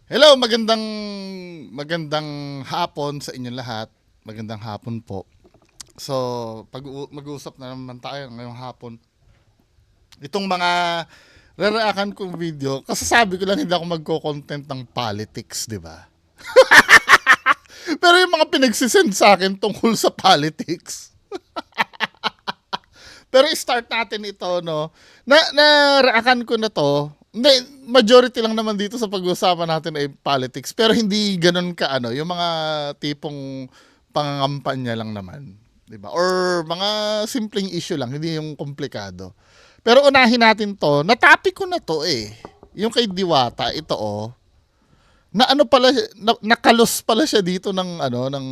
Hello, magandang hapon sa inyong lahat. Magandang hapon po. So, mag-uusap na naman tayo ngayong hapon. Itong mga re-reaction kong video, kasi sabi ko lang hindi ako magko-content ng politics, di ba? Pero yung mga pinagsisend sa akin tungkol sa politics. Pero i-start natin ito, no? Na-reaction ko na to. Hindi, majority lang naman dito sa pag-uusapan natin ay politics. Pero hindi ganun ka, ano, yung mga tipong pangangampanya lang naman. 'Di ba? Or mga simpleng issue lang, hindi yung komplikado. Pero unahin natin to, na-topic ko na to eh. Yung kay Diwata, ito oh. Na ano pala, nakalos pala siya dito ng ano, ng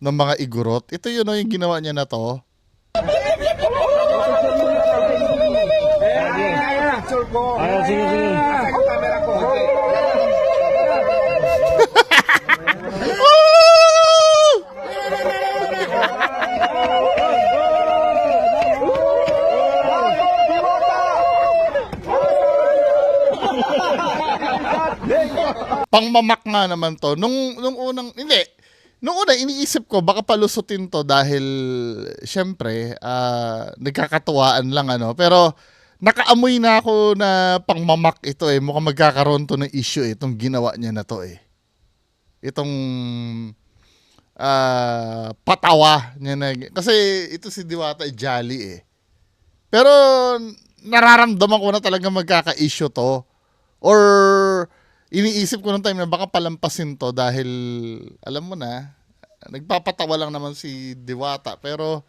mga igorot. Ito yun oh, yung ginawa niya na to. Ayan, sige, sige. Pangmamak nga naman to. Nung unang, hindi. Nung una, iniisip ko, baka palusutin to dahil, syempre, nagkakatuwaan lang, ano. Pero, nakaamoy na ako na pangmamak ito eh. Mukhang magkakaroon to ng issue eh, itong ginawa niya na to eh. Itong, patawa niya na. Kasi, ito si Diwata ay jolly eh. Pero, nararamdaman ko na talaga magkaka-issue to. Or iniisip ko nung time na baka palampasin to dahil alam mo na, nagpapatawa lang naman si Diwata pero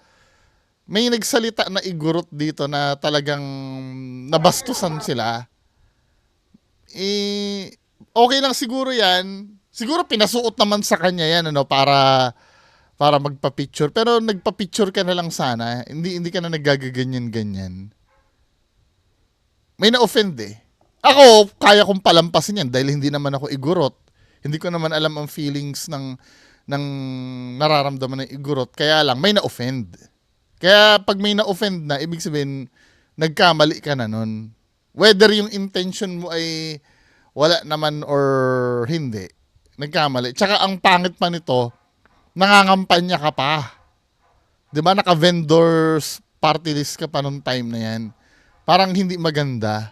may nagsalita na igurot dito na talagang nabastusan sila. Okay lang siguro yan. Siguro pinasuot naman sa kanya yan ano para magpa-picture. Pero nagpa-picture ka na lang sana. Hindi ka na naggagaganyan-ganyan. May na-offend eh. Ako, kaya kong palampasin yan dahil hindi naman ako igurot. Hindi ko naman alam ang feelings ng nararamdaman ng igurot. Kaya lang, may na-offend. Kaya pag may na-offend na, ibig sabihin, nagkamali ka na nun. Whether yung intention mo ay wala naman or hindi, nagkamali. Tsaka ang pangit pa nito, nangangampanya ka pa. Di ba, naka-vendors party list ka pa nung time na yan. Parang hindi maganda.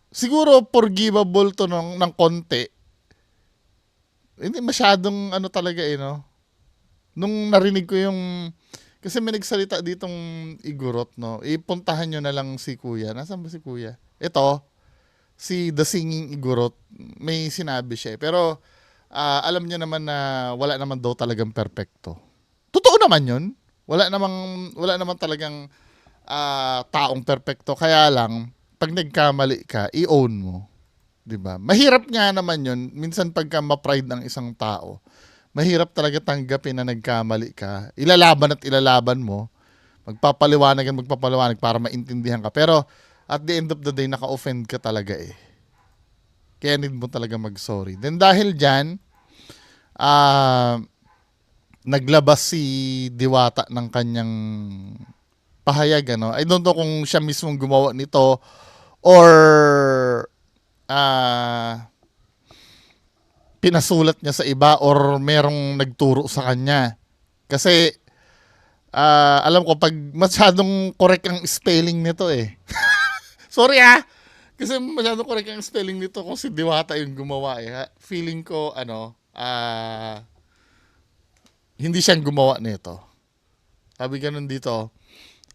Siguro forgivable to ng konti. Hindi masyadong ano talaga eh, no? Nung narinig ko yung, kasi may nagsalita ditong igurot, no? Ipuntahan nyo na lang si kuya. Nasaan ba si kuya? Ito, si The Singing Igurot. May sinabi siya eh. Pero, alam niya naman na wala naman daw talagang perpekto. Totoo naman yun. Wala namang talagang taong perpekto. Kaya lang, pag nagkamali ka, i-own mo. 'Di ba? Mahirap nga naman 'yun. Minsan pagka ma-pride ng isang tao, mahirap talaga tanggapin na nagkamali ka. Ilalaban at ilalaban mo. Magpapaliwanag para maintindihan ka. Pero at the end of the day, naka-offend ka talaga eh. Kaya need mo talaga mag-sorry. Then dahil dyan, naglabas si Diwata ng kanyang pahayag. Ano? I don't know kung siya mismong gumawa nito or pinasulat niya sa iba or merong nagturo sa kanya. Kasi alam ko pag masyadong correct ang spelling nito eh. Sorry ah. Kasi masyadong correct ang spelling nito kung si Diwata yung gumawa eh. Feeling ko ano, hindi siyang gumawa nito. Sabi ganun dito.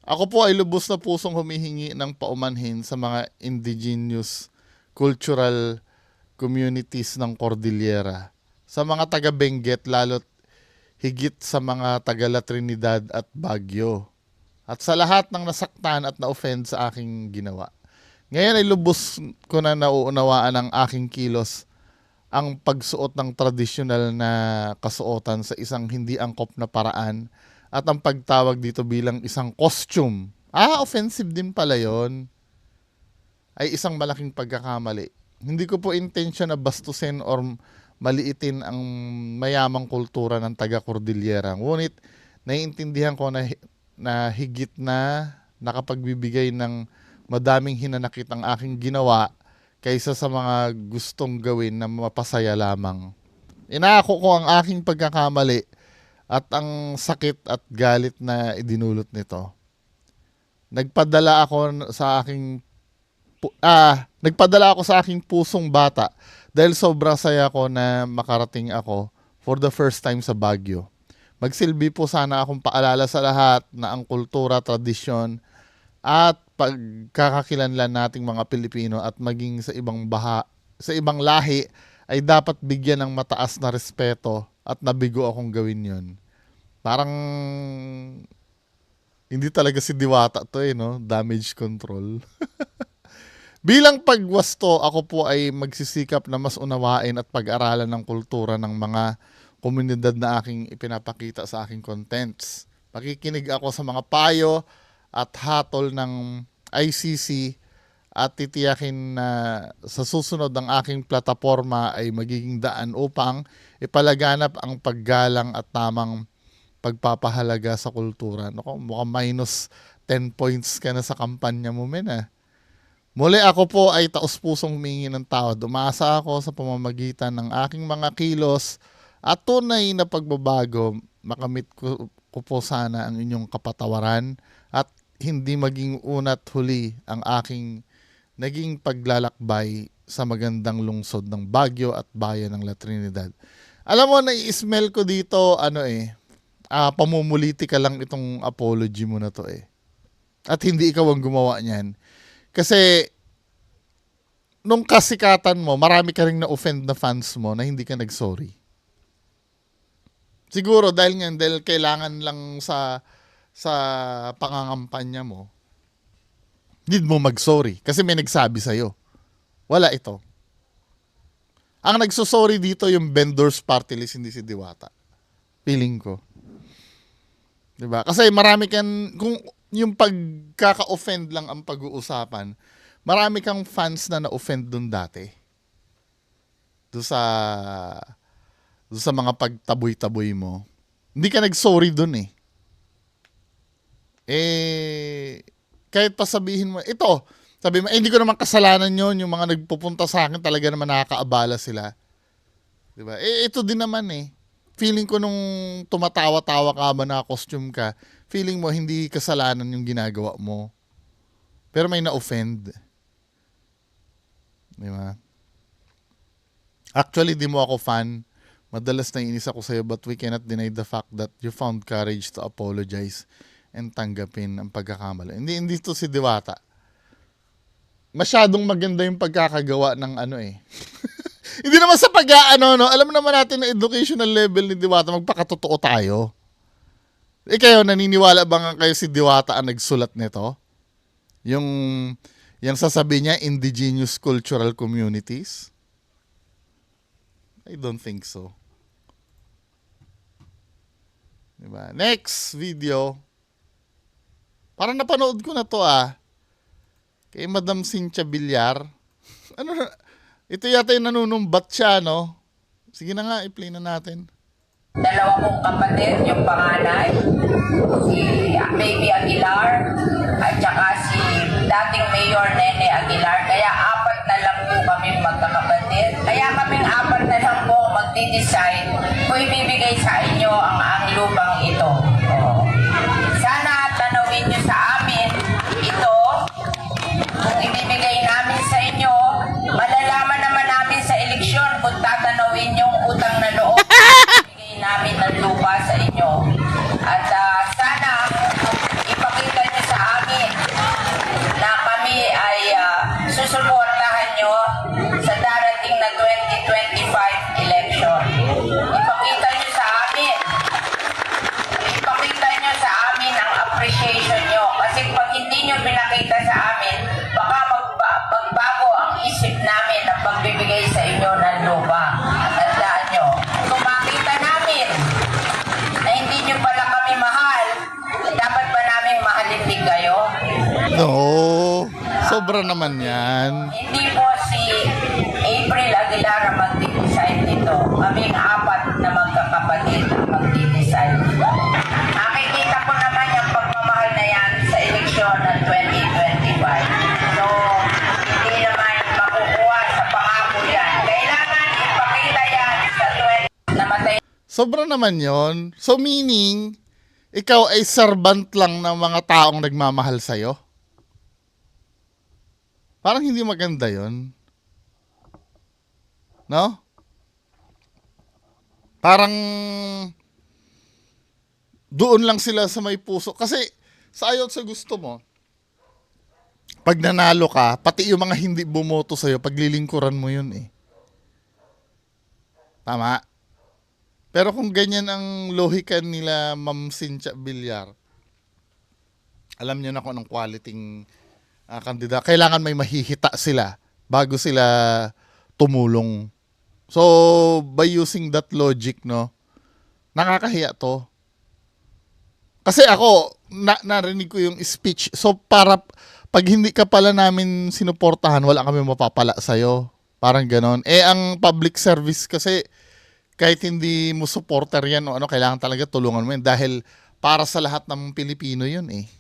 Ako po ay lubos na pusong humihingi ng paumanhin sa mga indigenous cultural communities ng Cordillera. Sa mga taga Benguet, lalo't higit sa mga taga La Trinidad at Baguio. At sa lahat ng nasaktan at na-offend sa aking ginawa. Ngayon ay lubos ko na nauunawaan ang aking kilos ang pagsuot ng tradisyonal na kasuotan sa isang hindi angkop na paraan at ang pagtawag dito bilang isang costume. Offensive din pala yon. Ay isang malaking pagkakamali. Hindi ko po intention na bastusin or maliitin ang mayamang kultura ng taga Cordillera. Ngunit naiintindihan ko na higit na nakapagbibigay ng madaming hinanakit ang aking ginawa. kaysa sa mga gustong gawin na mapasaya lamang. Inaako ko ang aking pagkakamali at ang sakit at galit na idinulot nito. Nagpadala ako sa aking pusong bata dahil sobrang saya ko na makarating ako for the first time sa Baguio. Magsilbi po sana akong paalala sa lahat na ang kultura, tradisyon at pagkakakilanlan nating mga Pilipino at maging sa ibang lahi ay dapat bigyan ng mataas na respeto at nabigo akong gawin yon. Parang hindi talaga si Diwata to no? Damage control. Bilang pagwasto, ako po ay magsisikap na mas unawain at pag-aralan ng kultura ng mga komunidad na aking ipinapakita sa aking contents. Makikinig ako sa mga payo at hatol ng ICC at titiyakin na sa susunod ang aking plataforma ay magiging daan upang ipalaganap ang paggalang at tamang pagpapahalaga sa kultura. Naku, mukhang minus 10 points ka na sa kampanya mo, men. Muli ako po ay taos-pusong humingi ng tawad. Umasa ako sa pamamagitan ng aking mga kilos at tunay na pagbabago. Makamit ko po sana ang inyong kapatawaran at hindi maging unat huli ang aking naging paglalakbay sa magandang lungsod ng Baguio at bayan ng La Trinidad. Alam mo, nai-smell ko dito, pamumuliti ka lang itong apology mo na to At hindi ikaw ang gumawa niyan. Kasi, nung kasikatan mo, marami ka rin na-offend na fans mo na hindi ka nag-sorry. Siguro dahil kailangan lang sa pangangampanya mo, hindi mo mag-sorry. Kasi may nagsabi sa'yo. Wala ito. Ang nagsusorry dito yung vendors party list, hindi si Diwata. Feeling ko. Diba? Kasi marami kung yung pagkaka-offend lang ang pag-uusapan, marami kang fans na na-offend dun dati. Doon sa mga pagtaboy-taboy mo. Hindi ka nag-sorry dun kahit pa sabihin mo, sabi mo, hindi ko naman kasalanan yon, yung mga nagpupunta sa akin talaga naman nakakaabala sila. Diba? Ito din naman feeling ko nung tumatawa-tawa ka ba na costume ka, feeling mo hindi kasalanan yung ginagawa mo. Pero may na-offend. Diba? Actually, di mo ako fan. Madalas naiinis ako sa'yo, but we cannot deny the fact that you found courage to apologize and tanggapin ang pagkakamali. Hindi to si Diwata. Masyadong maganda yung pagkakagawa ng Hindi naman sa alam naman natin na educational level ni Diwata, magpakatotoo tayo. Kayo, naniniwala ba kayo si Diwata ang nagsulat nito? Yung sasabihin niya, indigenous cultural communities? I don't think so. Diba? Next video. Parang napanood ko na to kay Madam Cynthia Villar. Ito yata yung nanunumbat siya, no? Sige na nga, i-play na natin. Dalawa kong kapatid, yung panganay, si Baby Aguilar, at saka si dating Mayor Nene Aguilar. Kaya apat na lang po kami magkakapatid. Kaya kaming apat na lang po magdi-decide kung ibibigay sa inyo ang lupang ito. Sana tanawin nyo sa amin ito. Kung ibibigay namin sa inyo, malalaman naman namin sa eleksyon kung tatanawin yung utang na loob. Ibigay namin ng lupa sa inyo. At sana ipakita nyo sa amin na kami ay susuportahan nyo sa darating na 2025 election. Ipakita nyo sa amin. Ipakita nyo sa amin ang appreciation nyo. Kasi pag hindi nyo pinakita sa amin, baka magbago ang isip namin na pagbibigay sa inyo ng lupa. Tandaan nyo. Kung makita namin na hindi nyo pala kami mahal, dapat ba namin mahalin din kayo? No, sobra naman yan. Hindi po si April Aguilar ang magdi-decide nito. Kaming apat na magkakapatid ang magdi-decide. Nakikita ko naman yung pagmamahal na yan sa eleksyon ng 2025. So, hindi naman makukuha Sobra naman yon. So meaning, ikaw ay servant lang ng mga taong nagmamahal sa'yo? Parang hindi maganda yon, no? Parang doon lang sila sa may puso. Kasi sa ayaw at sa gusto mo, pag nanalo ka, pati yung mga hindi bumoto sa'yo, paglilingkuran mo yun eh. Tama? Pero kung ganyan ang lohika nila Ma'am Cynthia Villar, alam niyo na kung anong quality kandida. Kailangan may mahihita sila bago sila tumulong. So, by using that logic, no, nakakahiya to. Kasi ako, narinig ko yung speech. So, para pag hindi ka pala namin sinuportahan, wala kami mapapala sa'yo. Parang ganon. Ang public service kasi, kahit hindi mo supporter yan o ano, kailangan talaga tulungan mo yan. Dahil para sa lahat ng Pilipino yun eh.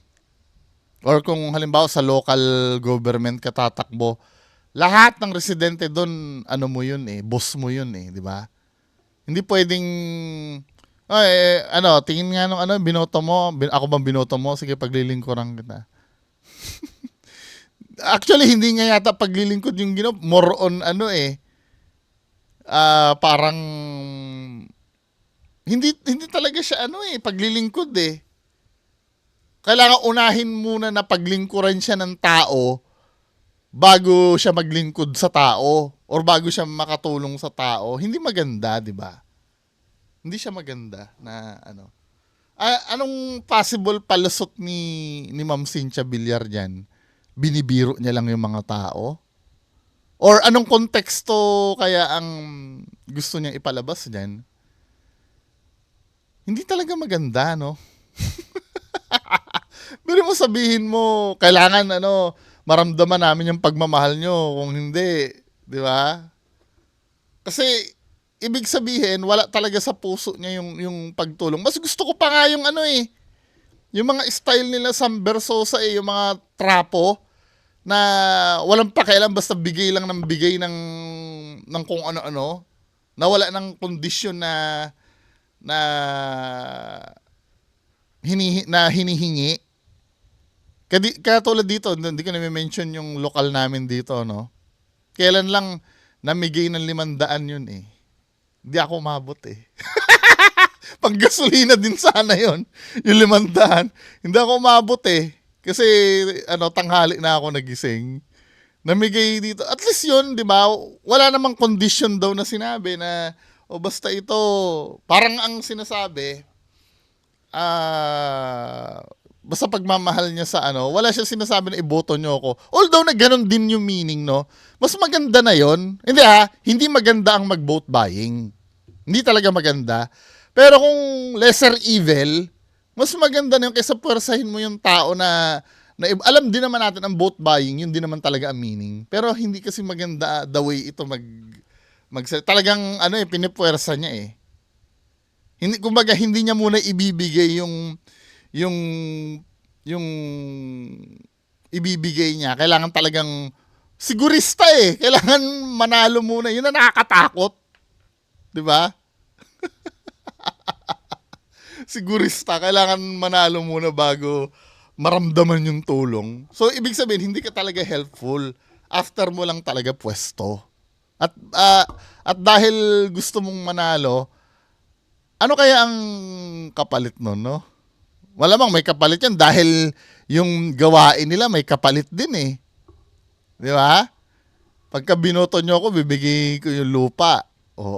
Or kung halimbawa sa local government ka tatakbo, lahat ng residente doon, ano mo yun eh, boss mo yun eh, di ba? Hindi pwedeng, tingin nga nung binoto mo, ako bang binoto mo? Sige, paglilingkuran kita. Actually, hindi nga yata paglilingkod yung more on parang, hindi talaga siya paglilingkod eh. Kailangan unahin muna na paglingkuran siya ng tao bago siya maglingkod sa tao or bago siya makatulong sa tao. Hindi maganda, di ba? Hindi siya maganda na anong possible palusot ni Ma'am Cynthia Villar diyan? Binibiro niya lang yung mga tao? Or anong konteksto kaya ang gusto niyang ipalabas diyan? Hindi talaga maganda, no? Pero mo sabihin mo, kailangan maramdaman namin yung pagmamahal nyo. Kung hindi, di ba? Kasi, ibig sabihin, wala talaga sa puso niya yung pagtulong. Mas gusto ko pa nga yung yung mga style nila Sam Versosa yung mga trapo na walang pakialam basta bigay lang ng bigay ng kung ano-ano, na wala ng kondisyon na hinihingi. Kaya tulad dito, hindi ko na-mention yung lokal namin dito, no? Kailan lang namigay ng 500 yun eh. Hindi ako umabot eh. Pang gasolina din sana yun, yung 500. Hindi ako umabot eh. Kasi tanghali na ako nagising. Namigay dito. At least yun, di ba? Wala namang condition daw na sinabi na, basta ito, parang ang sinasabi, basta pagmamahal niya sa wala siya sinasabi na iboto niyo ako. Although na ganun din yung meaning, no? Mas maganda na yon. Hindi maganda ang mag-vote buying. Hindi talaga maganda. Pero kung lesser evil, mas maganda na yun kaysa puwersahin mo yung tao na alam din naman natin ang vote buying, yun din naman talaga ang meaning. Pero hindi kasi maganda the way ito talagang pinipuwersa niya eh. Kumbaga hindi niya muna ibibigay yung ibibigay niya. Kailangan talagang sigurista eh. Kailangan manalo muna. Yun na nakakatakot. Di ba? Sigurista. Kailangan manalo muna bago maramdaman yung tulong. So, ibig sabihin, hindi ka talaga helpful. After mo lang talaga pwesto. At dahil gusto mong manalo, ano kaya ang kapalit nun, no? Malamang may kapalit yan dahil yung gawain nila may kapalit din eh. Di ba? Pagka binoto nyo ako, bibigay ko yung lupa.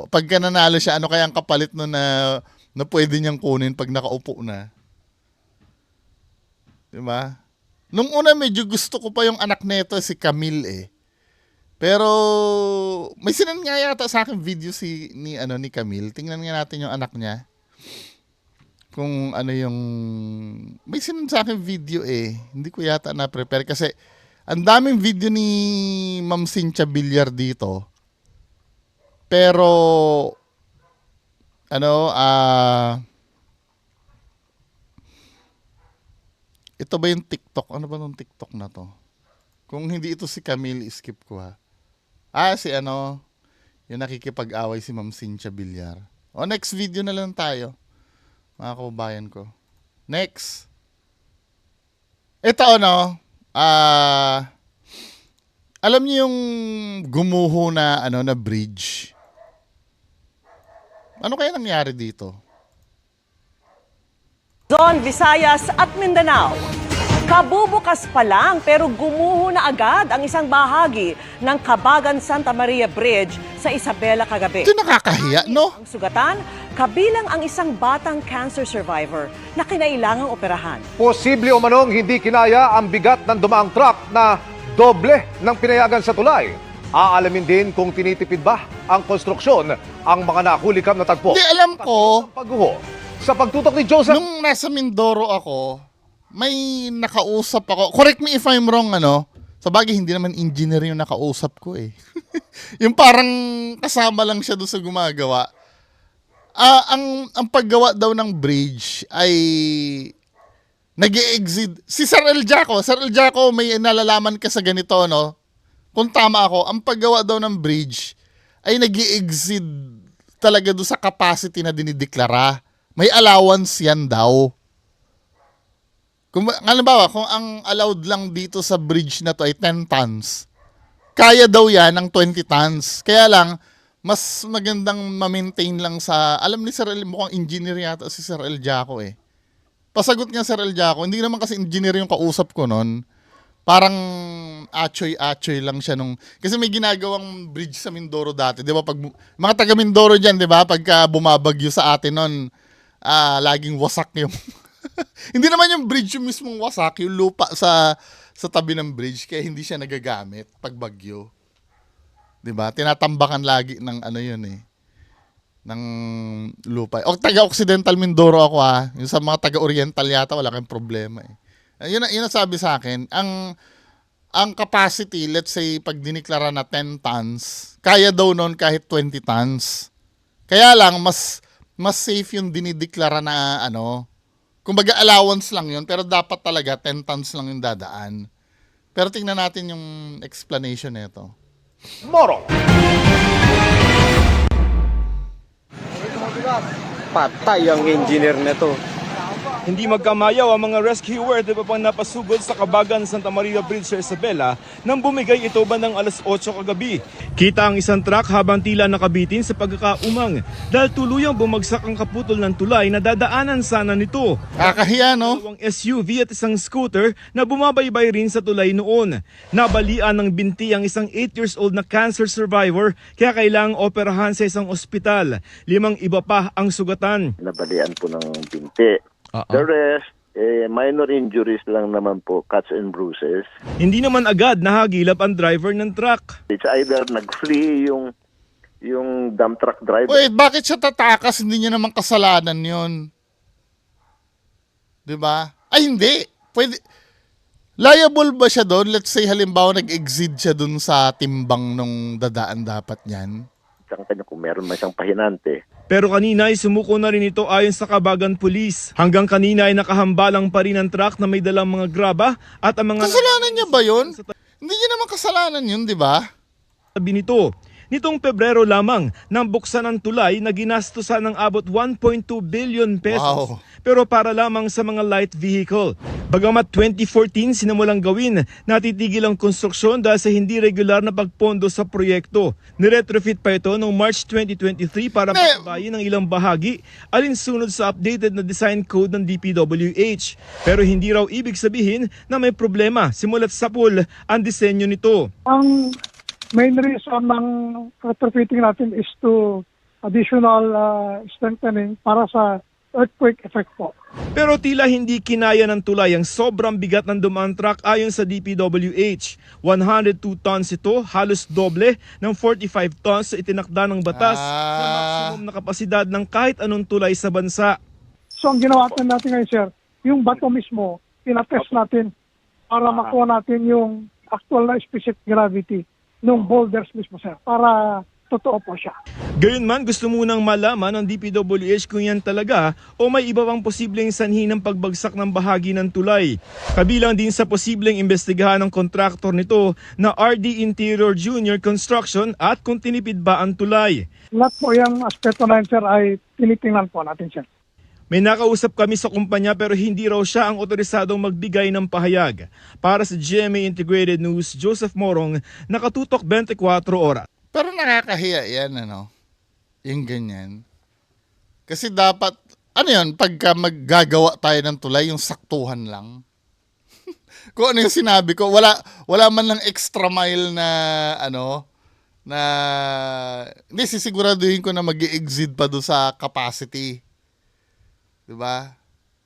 Pagka nanalo siya, ano kaya ang kapalit nun na pwede niyang kunin pag nakaupo na? Di ba? Nung una medyo gusto ko pa yung anak nito, si Camille eh. Pero may sinan nga yata sa akin video ni Camille. Tingnan nga natin yung anak niya. Kung yung may sinan sa akin video eh. Hindi ko yata na-prepare kasi ang daming video ni Ma'am Cynthia Villar dito. Pero ito ba yung TikTok? Ano ba yung TikTok na to? Kung hindi ito si Camille, skip ko ha. Si yung nakikipag-away si Ma'am Cynthia Villar. O next video na lang tayo, mga kababayan ko. Next. Ito alam niyo yung gumuho na na bridge. Ano kaya nangyari dito? Luzon, Visayas at Mindanao. Kabubukas pa lang pero gumuho na agad ang isang bahagi ng Kabagan Santa Maria Bridge sa Isabela kagabi. Ito nakakahiya, no? Ang sugatan, kabilang ang isang batang cancer survivor na kinailangang operahan. Posible o manong hindi kinaya ang bigat ng dumaang truck na doble ng pinayagan sa tulay. Aalamin din kung tinitipid ba ang konstruksyon ang mga nahulikam na tagpo. Hindi, alam ko, Pagguho. Sa pagtutok ni Joseph. nung nasa Mindoro ako, may nakausap ako. Correct me if I'm wrong, Sa bagay, hindi naman engineer yung nakausap ko eh. Yung parang kasama lang siya doon sa gumagawa. Ang paggawa daw ng bridge ay nag-e-exceed. Si Sir El Jaco, may nalalaman ka sa ganito, no? Kung tama ako, ang paggawa daw ng bridge ay nag-e-exceed talaga doon sa capacity na dinideklara. May allowance yan daw. Kung ang allowed lang dito sa bridge na to ay 10 tons, kaya daw yan ng 20 tons. Kaya lang, mas magandang ma-maintain lang sa, alam ni Sir El, mukhang engineer yata si Sir El Jaco eh. Pasagot nga Sir El Jaco, hindi naman kasi engineer yung kausap ko nun. Parang achoy-achoy lang siya nung, kasi may ginagawang bridge sa Mindoro dati, di ba? Pag, mga taga Mindoro dyan, di ba? Pagka bumabagyo sa atin nun, laging wasak yung, hindi naman yung bridge yung mismong wasak, yung lupa sa tabi ng bridge, kaya hindi siya nagagamit pag bagyo. 'Di ba? Tinatambakan lagi ng yun eh. Ng lupa. O taga-Occidental Mindoro ako Yung sa mga taga-Oriental yata wala kang problema eh. Yun ang sabi sa akin, ang capacity, let's say pag diniklara na 10 tons, kaya daw noon kahit 20 tons. Kaya lang mas safe yung dinideklara na kumbaga allowance lang yun, pero dapat talaga 10 tons lang yung dadaan. Pero tingnan natin yung explanation nito. Moro. Patay ang engineer nito. Hindi magkamayaw ang mga rescuer at iba pang napasugod sa Kabagan Santa Maria Bridge sa Isabela nang bumigay ito bandang alas 8 kagabi. Kita ang isang truck habang tila nakabitin sa pagkakaumang dahil tuluyang bumagsak ang kaputol ng tulay na dadaanan sana nito. Kakahiya, no? Dalawang SUV at isang scooter na bumabaybay rin sa tulay noon. Nabalian ng binti ang isang 8 years old na cancer survivor kaya kailangang operahan sa isang ospital. 5 iba pa ang sugatan. Nabalian po ng binti. The rest, minor injuries lang naman po, cuts and bruises. Hindi naman agad nahagilap ang driver ng truck. It's either nag-flee yung dump truck driver. Wait, bakit siya tatakas? Hindi niya naman kasalanan yun. 'Di ba? Ay, hindi. Pwede. Liable ba siya doon? Let's say, halimbawa, nag-exceed siya doon sa timbang nung dadaan dapat niyan. Kung meron man siyang pahinante. Pero kanina ay sumuko na rin ito ayon sa Kabagan Police. Hanggang kanina ay nakahambalang pa rin ang truck na may dalang mga graba at ang mga... Kasalanan niya ba yun? Hindi niya naman kasalanan yun, di ba? Sabi nito, nitong Pebrero lamang nang buksan ang tulay na ginastusan ng abot 1.2 billion pesos. Wow. Pero para lamang sa mga light vehicle. Bagamat 2014 sinimulang gawin, natitigil ang konstruksyon dahil sa hindi regular na pagpondo sa proyekto. Niretrofit pa ito noong March 2023 para patabayin ng ilang bahagi alinsunod sa updated na design code ng DPWH. Pero hindi raw ibig sabihin na may problema simulat sa pool ang disenyo nito. Ang main reason ng retrofitting natin is to additional strengthening para sa earthquake effect po. Pero tila hindi kinaya ng tulay ang sobrang bigat ng dumaan truck ayon sa DPWH. 102 tons ito, halos doble ng 45 tons sa itinakda ng batas na maximum na kapasidad ng kahit anong tulay sa bansa. So ang ginawa natin ngayon, sir, yung bato mismo, tinatest natin para makuha natin yung actual na specific gravity ng boulders mismo, sir. Para totoo po siya. Gayunman, gusto munang malaman ng DPWH kung yan talaga o may iba pang posibleng sanhi ng pagbagsak ng bahagi ng tulay. Kabilang din sa posibleng imbestigahan ng kontraktor nito na RD Interior Junior Construction at kung tinipid ba ang tulay. Lahat po yung aspeto na yun, sir, ay tinitingnan po natin, sir. May nakausap kami sa kumpanya pero hindi raw siya ang otorisadong magbigay ng pahayag. Para sa GMA Integrated News, Joseph Morong, nakatutok 24 oras. Pero nakakahiya yan, ano? Yung ganyan. Kasi dapat, ano yun, pagka maggagawa tayo ng tulay, yung saktuhan lang. Kung ano yung sinabi ko, wala man lang extra mile na, hindi, sisiguraduhin ko na mag-i-exceed pa doon sa capacity. Diba?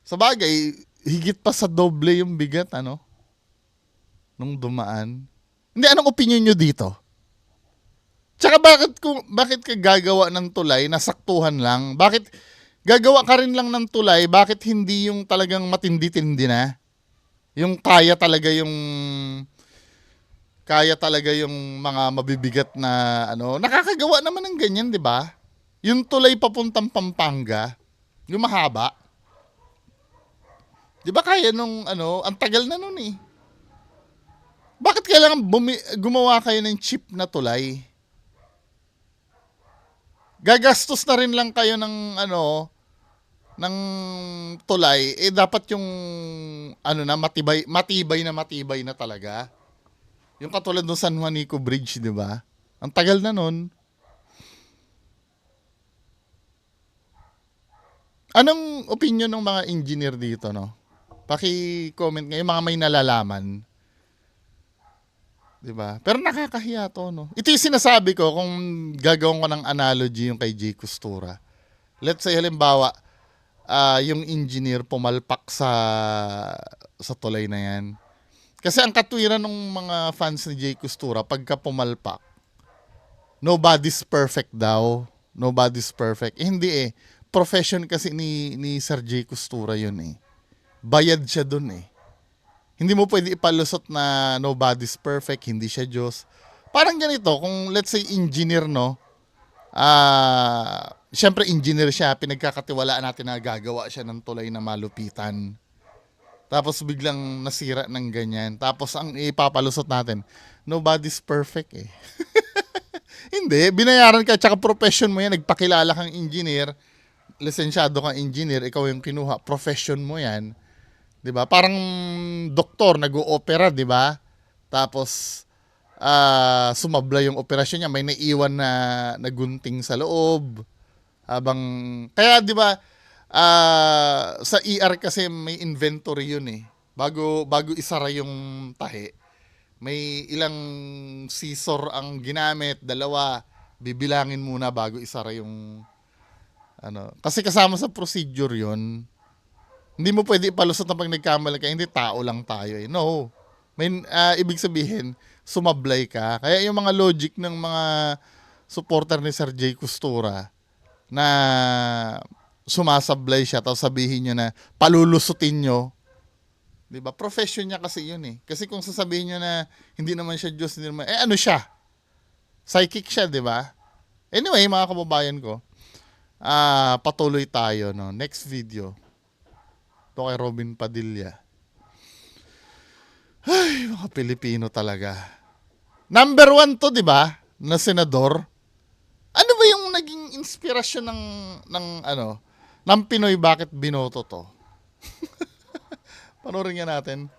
Sa bagay, higit pa sa doble yung bigat, nung dumaan. Hindi, anong opinion nyo dito? Tsaka bakit ka gagawa ng tulay na saktuhan lang? Bakit gagawa ka rin lang ng tulay, bakit hindi yung talagang matindi-tindi na? Yung kaya talaga yung mga mabibigat na nakakagawa naman ng ganyan, 'di ba? Yung tulay papuntang Pampanga, yung mahaba. 'Di ba kaya nung ang tagal na nun eh. Bakit kailangan gumawa kayo ng cheap na tulay? Gagastos na rin lang kayo ng ng tulay, dapat yung matibay na talaga. Yung katulad ng San Juanico Bridge, 'di ba? Ang tagal na nun. Anong opinion ng mga engineer dito, no? Paki-comment ngayon mga may nalalaman. 'Di ba? Pero nakakahiya to, no? Ito yung sinasabi ko kung gagawin ko ng analogy yung kay Jay Costura. Let's say halimbawa, yung engineer pumalpak sa tulay na 'yan. Kasi ang katwiran ng mga fans ni Jay Costura pagka pumalpak, nobody's perfect daw. Nobody's perfect. Hindi eh. Profession kasi ni Sir Jay Costura yun eh. Bayad siya dun eh. Hindi mo pwede ipalusot na nobody's perfect, hindi siya Diyos. Parang ganito, kung let's say engineer, no? Siyempre engineer siya, pinagkakatiwalaan natin na gagawa siya ng tulay na malupitan. Tapos biglang nasira ng ganyan. Tapos ang ipapalusot natin, nobody's perfect eh. Hindi, binayaran ka, tsaka profession mo yan, nagpakilala kang engineer, lisensyado kang engineer, ikaw yung kinuha, profession mo yan. 'Di ba? Parang doktor nag-oopera, 'di ba? Tapos sumablay yung operasyon niya, may naiwan na nagunting sa loob. Kaya 'di ba, sa ER kasi may inventory yun eh. Bago isara yung tahi, may ilang scissor ang ginamit, 2, bibilangin muna bago isara yung kasi kasama sa procedure yun. Hindi mo pwede ipalusot na pag nagkamali ka, hindi, tao lang tayo eh. No. May ibig sabihin, sumablay ka. Kaya yung mga logic ng mga supporter ni Sir Jay Costura na sumasablay siya tapos sabihin niyo na palulusutin niyo, 'di ba? Profession niya kasi 'yun eh. Kasi kung sasabihin niyo na hindi naman siya Diyos, hindi naman ano siya? Psychic siya, 'di ba? Anyway, mga kababayan ko, patuloy tayo, no. Next video. Ito kay Robin Padilla. Ay, mga Pilipino talaga. Number 1 to, 'di ba? Na senador. Ano ba yung naging inspirasyon ng Pinoy, bakit binoto to? Panoorin nga natin.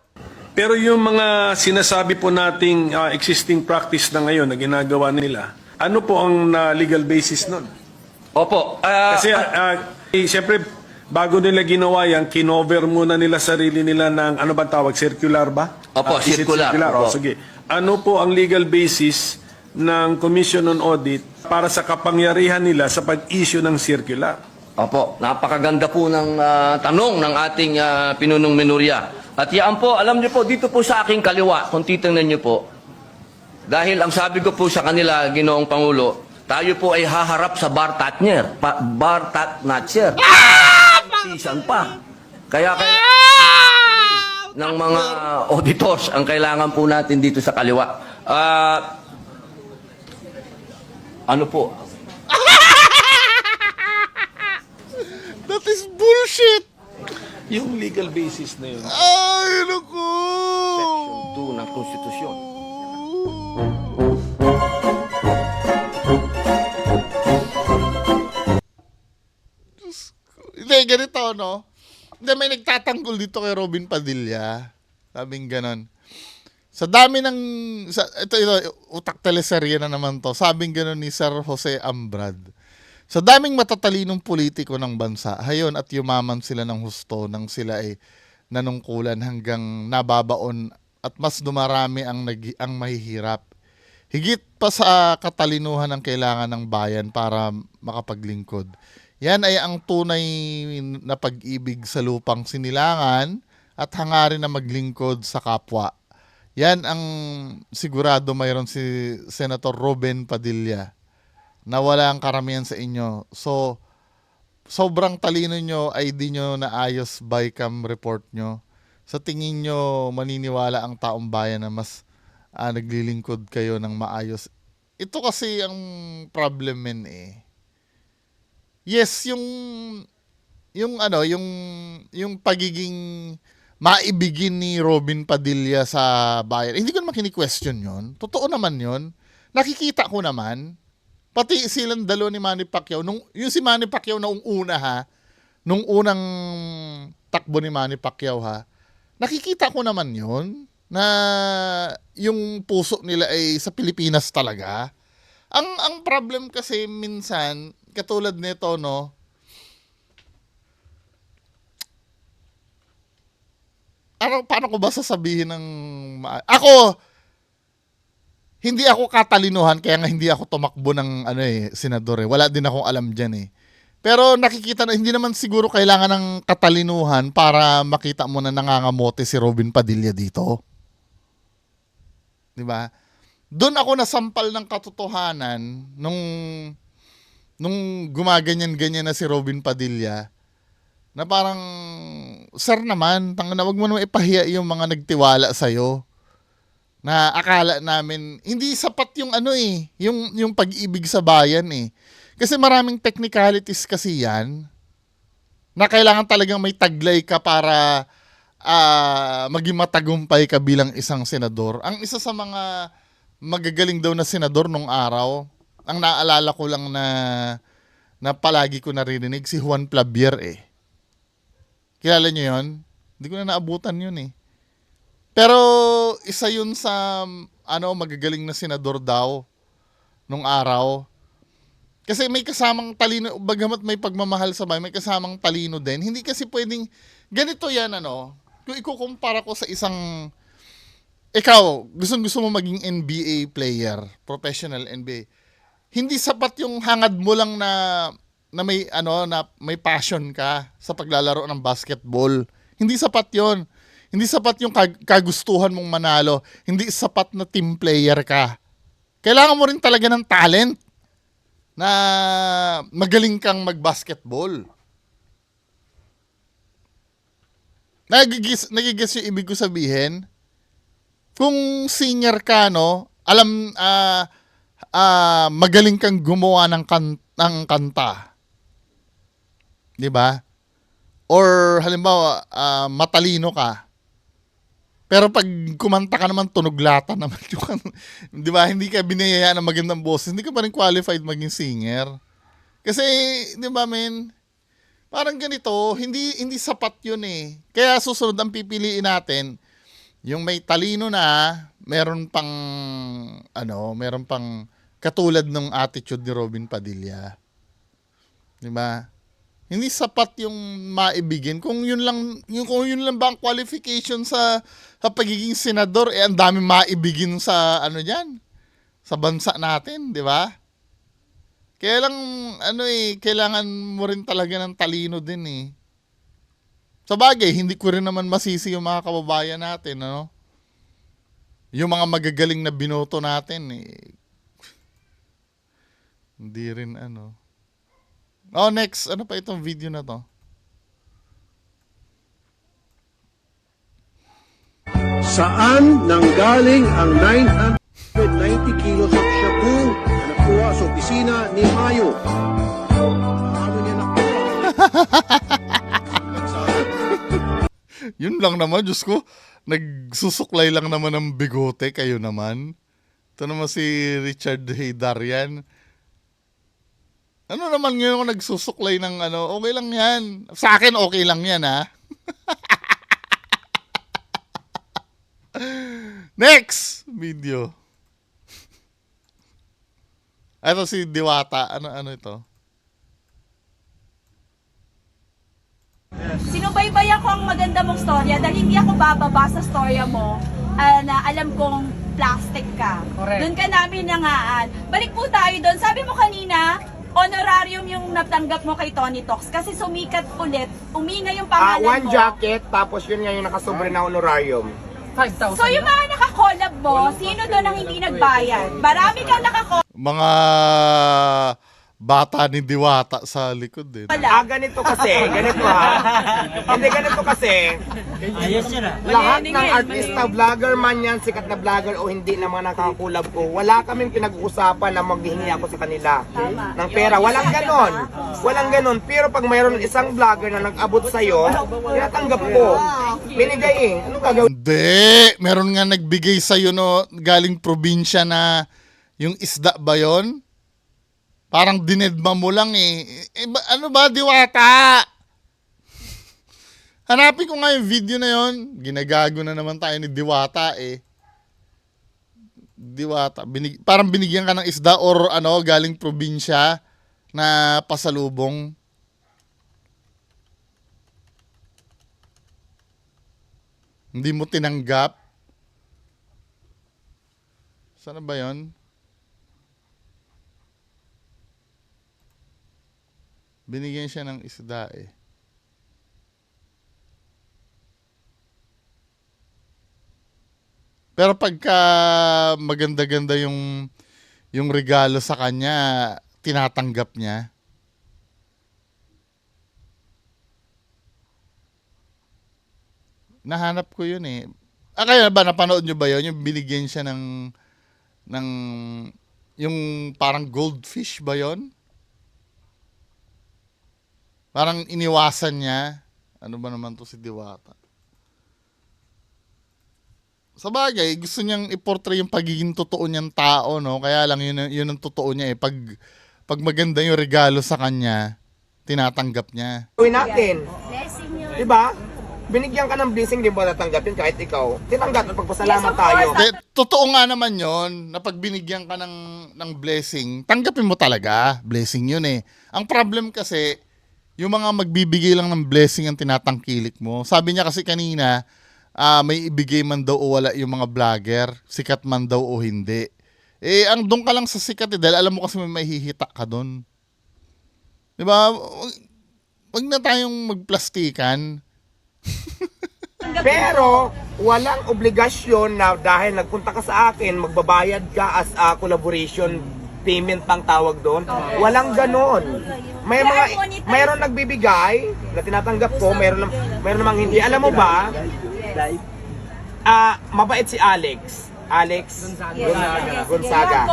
Pero yung mga sinasabi po nating existing practice na ngayon na ginagawa nila, ano po ang legal basis nun? Opo. Kasi siyempre, bago nila ginawa yan, kinover muna nila sarili nila ng, ano ba tawag, circular ba? Opo, Is it circular. Oh, sige. Ano po ang legal basis ng Commission on Audit para sa kapangyarihan nila sa pag-issue ng circular? Opo, napakaganda po ng tanong ng ating pinunong minorya. At yan po, alam niyo po, dito po sa aking kaliwa, kung titingnan niyo po, dahil ang sabi ko po sa kanila, Ginoong Pangulo, tayo po ay haharap sa Bar Tatnatcher. Season pa. Kaya ng mga auditors ang kailangan po natin dito sa kaliwa. Ano po? That is bullshit! Yung legal basis na yun. Ay, naku! Section 2 ng konstitusyon. Hindi, ganito, no? Hindi, may nagtatanggol dito kay Robin Padilla. Sabing ganon. Sa dami ng... ito, utak teleserye na naman to. Sabing ganon ni Sir Jose Ambrad. Sa daming matatalinong politiko ng bansa, hayon at yumaman sila ng husto nang sila ay nanungkulan hanggang nababaon at mas dumarami ang mahihirap. Higit pa sa katalinuhan ang kailangan ng bayan para makapaglingkod. Yan ay ang tunay na pag-ibig sa lupang sinilangan at hangarin na maglingkod sa kapwa. Yan ang sigurado mayroon si Senator Robin Padilla na wala ang karamihan sa inyo. So, sobrang talino nyo ay di nyo naayos bycam report nyo. Sa tingin nyo, maniniwala ang taong bayan na mas naglilingkod kayo ng maayos. Ito kasi ang problem men eh. Yes, yung pagiging maibigin ni Robin Padilla sa bayan. Hindi ko naman kini-question yun. Totoo naman yun. Nakikita ko naman. Pati silang dalawa ni Manny Pacquiao. Yung si Manny Pacquiao noong una ha. Nung unang takbo ni Manny Pacquiao ha. Nakikita ko naman yun. Na yung puso nila ay sa Pilipinas talaga. Ang problem kasi minsan, katulad nito, no? Paano ko ba sasabihin ng... Hindi ako katalinuhan, kaya nga hindi ako tumakbo ng senador eh. Wala din akong alam dyan eh. Pero nakikita na, hindi naman siguro kailangan ng katalinuhan para makita mo na nangangamote si Robin Padilla dito. Diba? Doon ako nasampal ng katotohanan nung gumaganyan-ganyan na si Robin Padilla na parang, sir naman, wag mo naman ipahiya yung mga nagtiwala sa'yo. Na akala namin, hindi sapat yung yung pag-ibig sa bayan eh. Kasi maraming technicalities kasi yan na kailangan talagang may taglay ka para maging matagumpay ka bilang isang senador. Ang isa sa mga magagaling daw na senador nung araw, ang naalala ko lang na palagi ko naririnig, si Juan Clavier eh. Kilala niyo yun? Hindi ko na naabutan yun eh. Pero isa yun sa magagaling na senador daw nung araw. Kasi may kasamang talino, bagamat may pagmamahal sa bayan, may kasamang talino din. Hindi kasi pwedeng, ganito yan kung ikukumpara ko sa isang, ikaw, gusto mo maging NBA player, professional NBA. Hindi sapat yung hangad mo lang na may passion ka sa paglalaro ng basketball. Hindi sapat 'yon. Hindi sapat yung kagustuhan mong manalo. Hindi sapat na team player ka. Kailangan mo rin talaga ng talent na magaling kang mag-basketball. Nagigis yung ibig ko sabihin? Kung singer ka, magaling kang gumawa ng kanta. 'Di ba? Or halimbawa, matalino ka. Pero pag kumanta ka naman, tunuglatan naman. 'Di ba? Hindi ka biniyayaan ng magandang boses, hindi ka pa rin qualified maging singer. Kasi, 'di ba, men? Parang ganito, hindi sapat 'yun eh. Kaya susunod ang pipiliin natin, yung may talino na, meron pang katulad ng attitude ni Robin Padilla. 'Di ba? Hindi sapat yung maibigin. Kung yun lang ba ang qualification sa pagiging senador, ang dami maibigin sa sa bansa natin, 'di ba? Kaya lang kailangan mo rin talaga ng talino din eh. Sa bagay, hindi ko rin naman masisi yung mga kababayan natin, Yung mga magagaling na binoto natin eh. Hindi rin next. Ano pa itong video na to? Saan nanggaling ang 990 kilos of shabu na nakuha pumunta sa opisina ni Mayo. Paano niya nakuha? Yun lang naman, Diyos ko. Nagsusuklay lang naman ng bigote, kayo naman. Ito naman si Richard Haydarian. Ano naman ngayon kung nagsusuklay ng ano, okay lang yan. Sa akin, okay lang yan, ha? Next video. Ito si Diwata. Ano ito? Sinubaybayan ko ang maganda mong storya dahil hindi ako bababa sa storya mo na alam kong plastic ka. Doon ka namin nangaan. Balik po tayo doon. Sabi mo kanina, honorarium yung natanggap mo kay Tony Talks kasi sumikat ulit. Umingay yung pangalan One mo. jacket, tapos yun nga yung nakasobre na honorarium. 5,000. So yung mga nakakollab mo, sino doon ang hindi nagbayad? Marami kang nakakollab. Mga bata ni Diwata sa likod din. Ganito kasi, ganito ha. Hindi ganito kasi. Lahat ng artista, vlogger man yan, sikat na vlogger o hindi na mga nakakulab ko, wala kaming pinag-uusapan na maghihingi ako sa kanila ng pera. Walang ganon. Walang ganon. Pero pag mayroon isang vlogger na nag-abot sa'yo, tinatanggap ko. Binigay eh. Ano gagawin? Hindi. Meron nga nagbigay sa'yo no, galing probinsya na yung isda ba yun? Parang dinedma mo lang eh. Ano ba, Diwata? Hanapin ko nga yung video na yon. Ginagago na naman tayo ni Diwata eh. Diwata. Parang binigyan ka ng isda or ano, galing probinsya na pasalubong. Hindi mo tinanggap. Sana ba yon? Binigyan siya ng isda eh. Pero pagka maganda-ganda yung regalo sa kanya, tinatanggap niya. Nahanap ko yun eh. Kaya ba napanood nyo ba yun? Yung binigyan siya ng yung parang goldfish ba yun? Parang iniwasan niya. Ano ba naman to si Diwata? Sa bagay, gusto niyang i-portray yung pagiging totoo niyang tao, no? Kaya lang yun ang totoo niya eh. Pag maganda yung regalo sa kanya, tinatanggap niya. Gawin natin. Diba? Binigyan ka ng blessing, di ba natanggapin kahit ikaw? Tinanggap at pagpasalamat tayo. Totoo nga naman yon na pag binigyan ka ng blessing, tanggapin mo talaga. Blessing yun eh. Ang problem kasi, yung mga magbibigay lang ng blessing ang tinatangkilik mo. Sabi niya kasi kanina, may ibigay man daw o wala yung mga vlogger, sikat man daw o hindi. Eh, ang doon ka lang sa sikat eh, dahil alam mo kasi may mahihita ka doon. Diba? Wag na tayong magplastikan. Pero, walang obligasyon na dahil nagpunta ka sa akin, magbabayad ka as a collaboration payment pang tawag doon. Walang ganon. Mayroon nagbibigay na tinatanggap ko, mayroon namang hindi. Alam mo ba, mabait si Alex Gonzaga.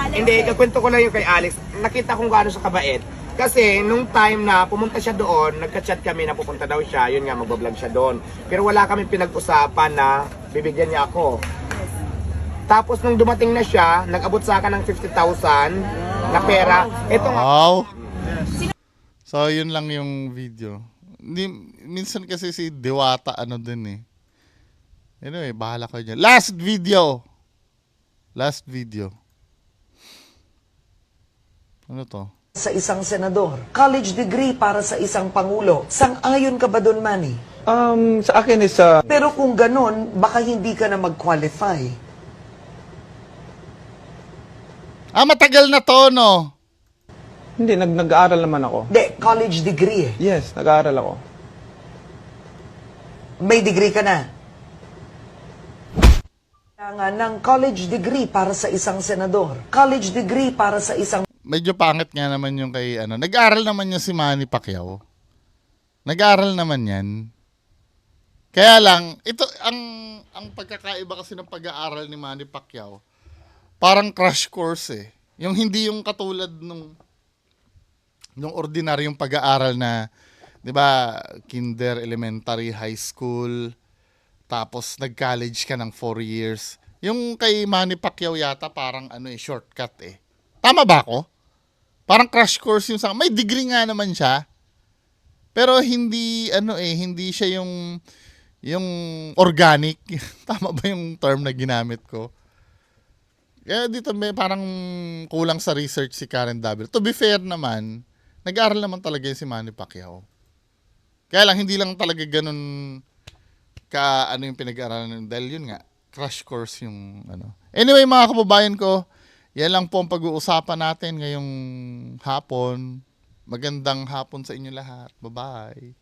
Hindi, kakwento ko lang yung kay Alex. Nakita kong gaano siya kabait. Kasi nung time na pumunta siya doon, nagka-chat kami na pupunta daw siya, yun nga, magbablog siya doon. Pero wala kami pinag-usapan na bibigyan niya ako. Tapos nung dumating na siya, nag-abot sa akin ng 50,000 na pera. Ito nga. Wow. So, yun lang yung video. Minsan kasi si Diwata ano din eh. Anyway, bahala kayo dyan. Last video. Ano to? Sa isang senador, college degree para sa isang pangulo. Sang-ayon ka ba doon, Manny? Sa akin is... Pero kung ganon, baka hindi ka na mag-qualify. Matagal na to, no? Hindi, nag-aaral naman ako. Hindi, college degree eh. Yes, nag-aaral ako. May degree ka na. Kailangan ng college degree para sa isang senador. College degree para sa isang... Medyo pangit nga naman yung kay ano. Nag-aaral naman yan si Manny Pacquiao. Nag-aaral naman yan. Kaya lang, ito, ang pagkakaiba kasi ng pag-aaral ni Manny Pacquiao, parang crash course eh. Yung hindi yung katulad nung ordinaryong pag-aaral na, 'di ba, kinder, elementary, high school, tapos nag-college ka ng 4 years. Yung kay Manny Pacquiao yata parang shortcut eh. Tama ba ako? Parang crash course yung may degree nga naman siya. Pero hindi hindi siya yung organic. Tama ba yung term na ginamit ko? Kaya dito may parang kulang sa research si Karen Davila. To be fair naman, nag-aaral naman talaga si Manny Pacquiao. Kaya lang, hindi lang talaga ganun yung pinag-aaralan. Dahil yun nga, crash course yung Anyway, mga kababayan ko, yan lang po ang pag-uusapan natin ngayong hapon. Magandang hapon sa inyo lahat. Bye-bye.